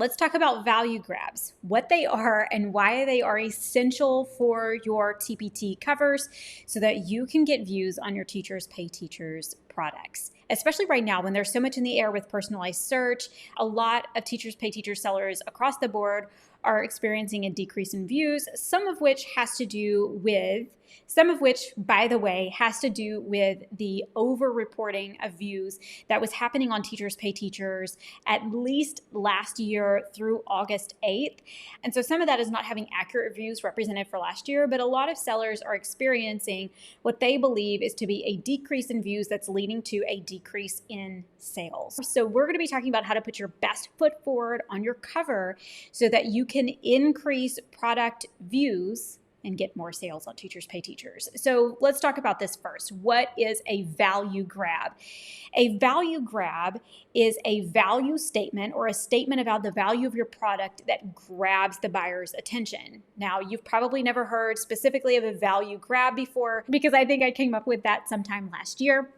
Let's talk about value grabs, what they are and why they are essential for your TPT covers so that you can get views on your Teachers Pay Teachers products. Especially right now when there's so much in the air with personalized search, a lot of Teachers Pay Teachers sellers across the board are experiencing a decrease in views, some of which, by the way, has to do with the over-reporting of views that was happening on Teachers Pay Teachers at least last year through August 8th. And so some of that is not having accurate views represented for last year, but a lot of sellers are experiencing what they believe is to be a decrease in views that's leading to a decrease in sales. So we're going to be talking about how to put your best foot forward on your cover so that you can increase product views and get more sales on Teachers Pay Teachers. So let's talk about this first. What is a value grab? A value grab is a value statement or a statement about the value of your product that grabs the buyer's attention. Now, you've probably never heard specifically of a value grab before because I think I came up with that sometime last year.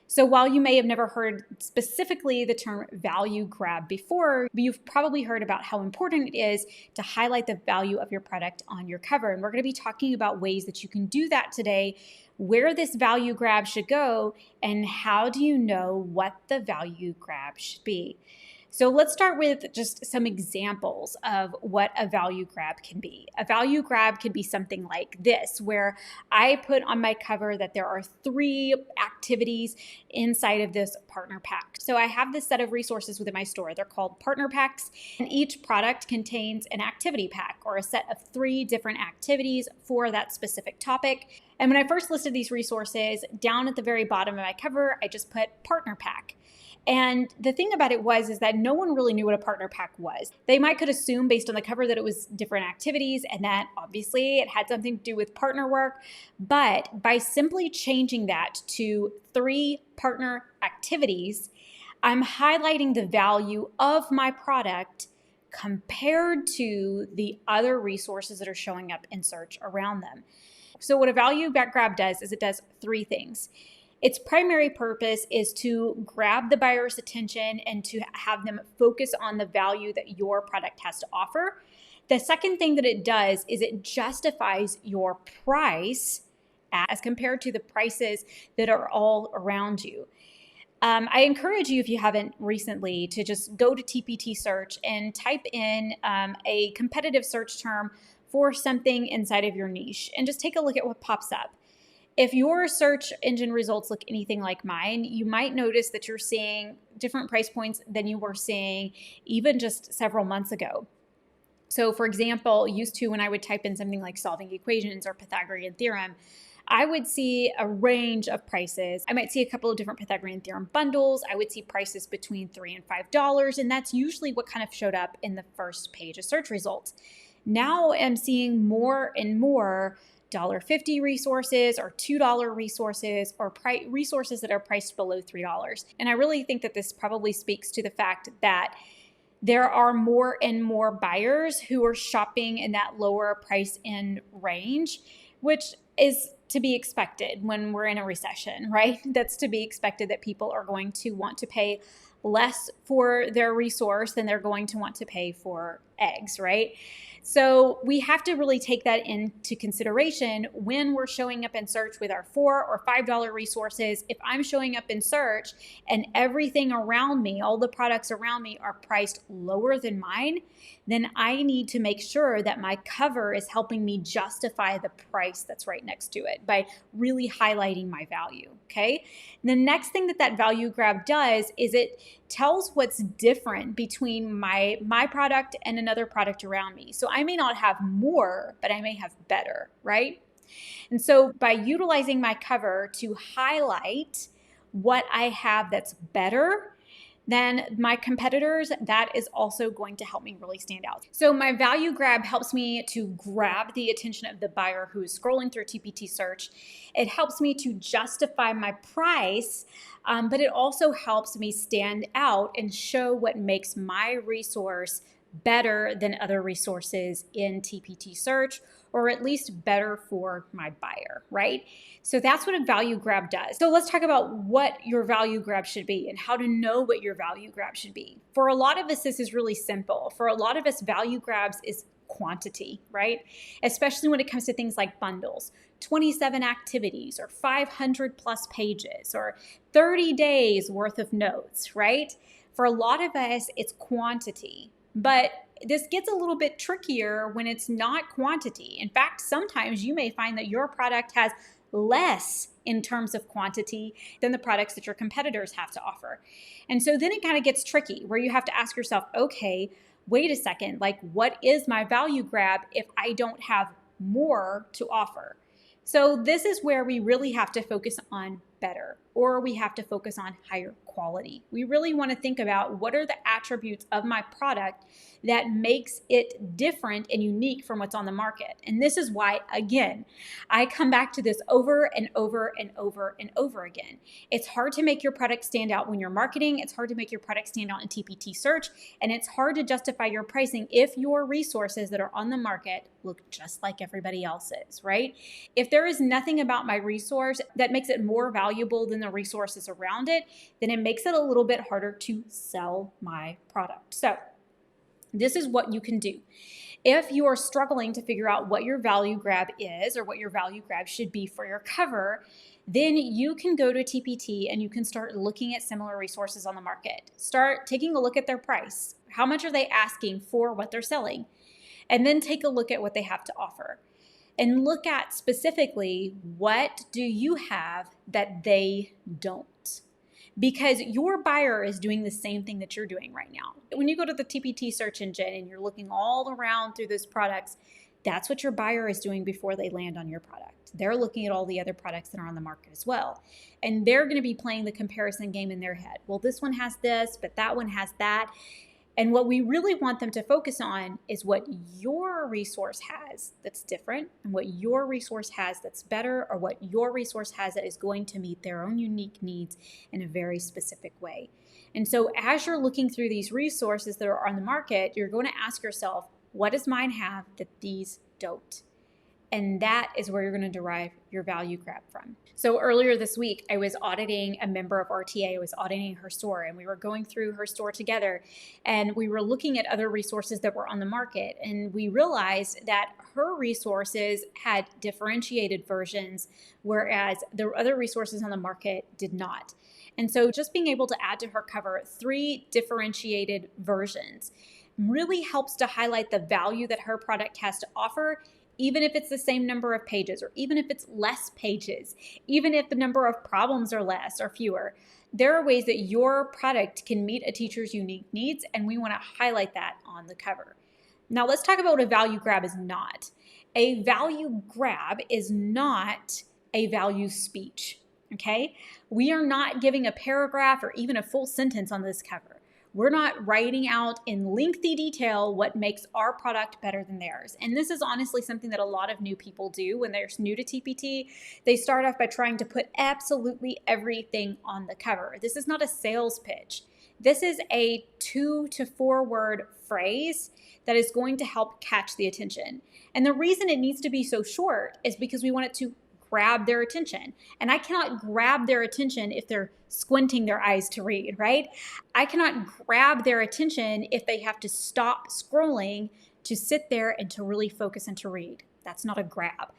So while you may have never heard specifically the term value grab before, you've probably heard about how important it is to highlight the value of your product on your cover. And we're going to be talking about ways that you can do that today, where this value grab should go, and how do you know what the value grab should be. So let's start with just some examples of what a value grab can be. A value grab can be something like this, where I put on my cover that there are 3 activities inside of this partner pack. So I have this set of resources within my store. They're called partner packs, and each product contains an activity pack or a set of 3 different activities for that specific topic. And when I first listed these resources, down at the very bottom of my cover, I just put partner pack. And the thing about it is that no one really knew what a partner pack was. They could assume based on the cover that it was different activities and that obviously it had something to do with partner work. But by simply changing that to 3 partner activities, I'm highlighting the value of my product compared to the other resources that are showing up in search around them. So what a value grab does is it does 3 things. Its primary purpose is to grab the buyer's attention and to have them focus on the value that your product has to offer. The second thing that it does is it justifies your price as compared to the prices that are all around you. I encourage you, if you haven't recently, to just go to TPT search and type in a competitive search term for something inside of your niche and just take a look at what pops up. If your search engine results look anything like mine, you might notice that you're seeing different price points than you were seeing even just several months ago. So for example, used to when I would type in something like solving equations or Pythagorean theorem, I would see a range of prices. I might see a couple of different Pythagorean theorem bundles. I would see prices between $3 and $5, and that's usually what kind of showed up in the first page of search results. Now I'm seeing more and more $1.50 resources or $2 resources or resources that are priced below $3. And I really think that this probably speaks to the fact that there are more and more buyers who are shopping in that lower price end range, which is to be expected when we're in a recession, right? That's to be expected that people are going to want to pay less for their resource than they're going to want to pay for eggs, right? So we have to really take that into consideration when we're showing up in search with our $4 or $5 resources. If I'm showing up in search and everything around me, all the products around me are priced lower than mine, then I need to make sure that my cover is helping me justify the price that's right next to it by really highlighting my value, okay? The next thing that value grab does is it tells what's different between my product and another product around me. So I may not have more, but I may have better, right? And so by utilizing my cover to highlight what I have that's better than my competitors, that is also going to help me really stand out. So my value grab helps me to grab the attention of the buyer who is scrolling through TPT search. It helps me to justify my price, but it also helps me stand out and show what makes my resource better than other resources in TPT search, or at least better for my buyer, right? So that's what a value grab does. So let's talk about what your value grab should be and how to know what your value grab should be. For a lot of us, this is really simple. For a lot of us, value grabs is quantity, right? Especially when it comes to things like bundles, 27 activities or 500 plus pages or 30 days worth of notes, right? For a lot of us, it's quantity. But this gets a little bit trickier when it's not quantity. In fact, sometimes you may find that your product has less in terms of quantity than the products that your competitors have to offer. And so then it kind of gets tricky where you have to ask yourself, okay, wait a second, like what is my value grab if I don't have more to offer? So this is where we really have to focus on better, or we have to focus on higher quality. We really want to think about what are the attributes of my product that makes it different and unique from what's on the market. And this is why, again, I come back to this over and over and over and over again. It's hard to make your product stand out when you're marketing. It's hard to make your product stand out in TPT search. And it's hard to justify your pricing if your resources that are on the market look just like everybody else's, right? If there is nothing about my resource that makes it more valuable than the resources around it, then it makes it a little bit harder to sell my product. So this is what you can do. If you are struggling to figure out what your value grab is or what your value grab should be for your cover, then you can go to TPT and you can start looking at similar resources on the market. Start taking a look at their price. How much are they asking for what they're selling? And then take a look at what they have to offer. And look at specifically, what do you have that they don't? Because your buyer is doing the same thing that you're doing right now. When you go to the TPT search engine and you're looking all around through those products, that's what your buyer is doing before they land on your product. They're looking at all the other products that are on the market as well. And they're going to be playing the comparison game in their head. Well, this one has this, but that one has that. And what we really want them to focus on is what your resource has that's different, and what your resource has that's better, or what your resource has that is going to meet their own unique needs in a very specific way. And so as you're looking through these resources that are on the market, you're going to ask yourself, what does mine have that these don't? And that is where you're going to derive your value grab from. So earlier this week, I was auditing a member of RTA. I was auditing her store, and we were going through her store together, and we were looking at other resources that were on the market. And we realized that her resources had differentiated versions, whereas the other resources on the market did not. And so just being able to add to her cover 3 differentiated versions really helps to highlight the value that her product has to offer, even if it's the same number of pages, or even if it's less pages, even if the number of problems are less or fewer. There are ways that your product can meet a teacher's unique needs, and we want to highlight that on the cover. Now let's talk about what a value grab is not. A value grab is not a value speech, okay? We are not giving a paragraph or even a full sentence on this cover. We're not writing out in lengthy detail what makes our product better than theirs. And this is honestly something that a lot of new people do when they're new to TPT. They start off by trying to put absolutely everything on the cover. This is not a sales pitch. This is a 2 to 4 word phrase that is going to help catch the attention. And the reason it needs to be so short is because we want it to grab their attention. And I cannot grab their attention if they're squinting their eyes to read, right? I cannot grab their attention if they have to stop scrolling to sit there and to really focus and to read. That's not a grab.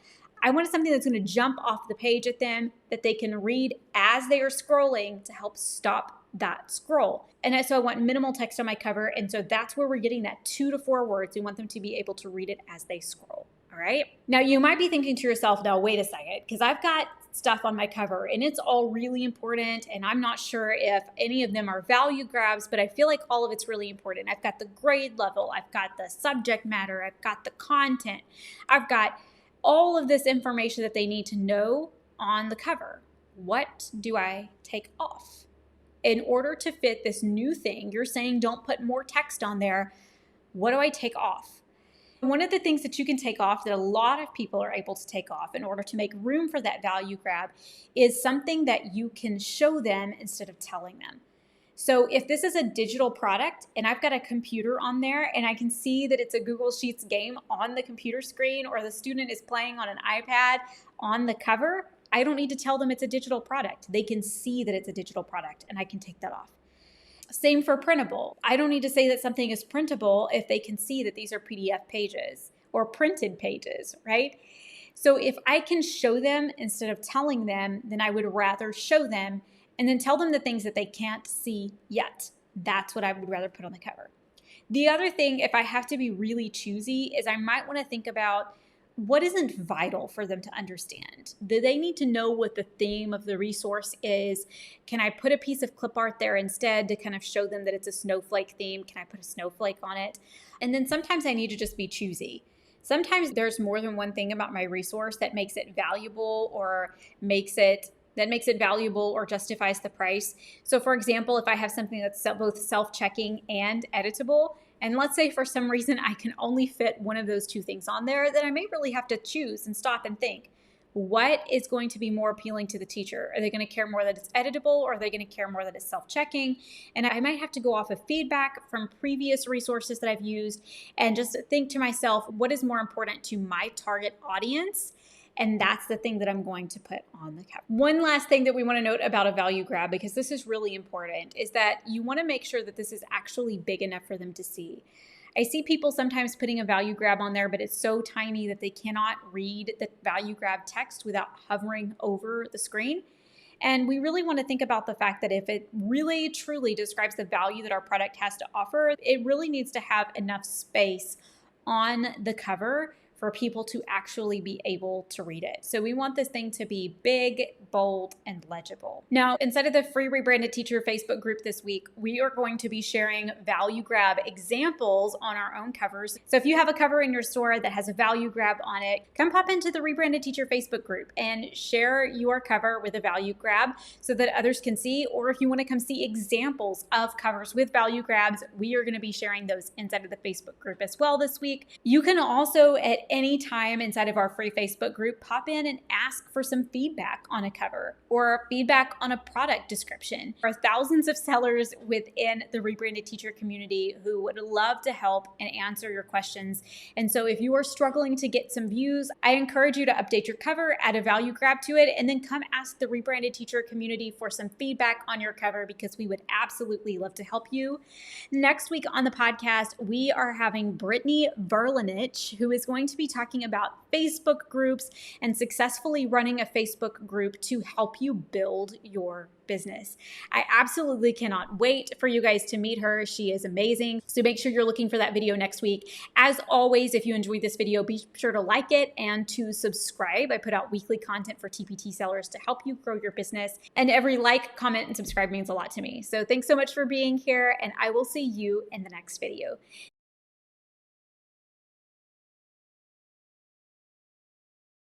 I want something that's going to jump off the page at them that they can read as they are scrolling to help stop that scroll. And so I want minimal text on my cover. And so that's where we're getting that 2 to 4 words. We want them to be able to read it as they scroll. All right. Now you might be thinking to yourself, now wait a second, because I've got stuff on my cover and it's all really important. And I'm not sure if any of them are value grabs, but I feel like all of it's really important. I've got the grade level. I've got the subject matter. I've got the content. I've got all of this information that they need to know on the cover. What do I take off? In order to fit this new thing, you're saying don't put more text on there. What do I take off? One of the things that you can take off that a lot of people are able to take off in order to make room for that value grab is something that you can show them instead of telling them. So if this is a digital product and I've got a computer on there and I can see that it's a Google Sheets game on the computer screen, or the student is playing on an iPad on the cover, I don't need to tell them it's a digital product. They can see that it's a digital product and I can take that off. Same for printable. I don't need to say that something is printable if they can see that these are PDF pages or printed pages, right? So if I can show them instead of telling them, then I would rather show them and then tell them the things that they can't see yet. That's what I would rather put on the cover. The other thing, if I have to be really choosy, is I might want to think about what isn't vital for them to understand. Do they need to know what the theme of the resource is? Can I put a piece of clip art there instead to kind of show them that it's a snowflake theme? Can I put a snowflake on it? And then sometimes I need to just be choosy. Sometimes there's more than one thing about my resource that makes it valuable or valuable or justifies the price. So for example, if I have something that's both self-checking and editable, and let's say for some reason I can only fit one of those two things on there, then I may really have to choose and stop and think, what is going to be more appealing to the teacher? Are they going to care more that it's editable, or are they going to care more that it's self-checking? And I might have to go off of feedback from previous resources that I've used and just think to myself, what is more important to my target audience? And that's the thing that I'm going to put on the cover. One last thing that we want to note about a value grab, because this is really important, is that you want to make sure that this is actually big enough for them to see. I see people sometimes putting a value grab on there, but it's so tiny that they cannot read the value grab text without hovering over the screen. And we really want to think about the fact that if it really truly describes the value that our product has to offer, it really needs to have enough space on the cover for people to actually be able to read it. So we want this thing to be big, bold, and legible. Now, inside of the free Rebranded Teacher Facebook group this week, we are going to be sharing value grab examples on our own covers. So if you have a cover in your store that has a value grab on it, come pop into the Rebranded Teacher Facebook group and share your cover with a value grab so that others can see. Or if you want to come see examples of covers with value grabs, we are going to be sharing those inside of the Facebook group as well this week. You can also at any time inside of our free Facebook group, pop in and ask for some feedback on a cover or feedback on a product description. There are thousands of sellers within the Rebranded Teacher community who would love to help and answer your questions. And so if you are struggling to get some views, I encourage you to update your cover, add a value grab to it, and then come ask the Rebranded Teacher community for some feedback on your cover, because we would absolutely love to help you. Next week on the podcast, we are having Brittany Verlinich, who is going to be talking about Facebook groups and successfully running a Facebook group to help you build your business. I absolutely cannot wait for you guys to meet her. She is amazing. So make sure you're looking for that video next week. As always, if you enjoyed this video, be sure to like it and to subscribe. I put out weekly content for TPT sellers to help you grow your business. And every like, comment, and subscribe means a lot to me. So thanks so much for being here, and I will see you in the next video.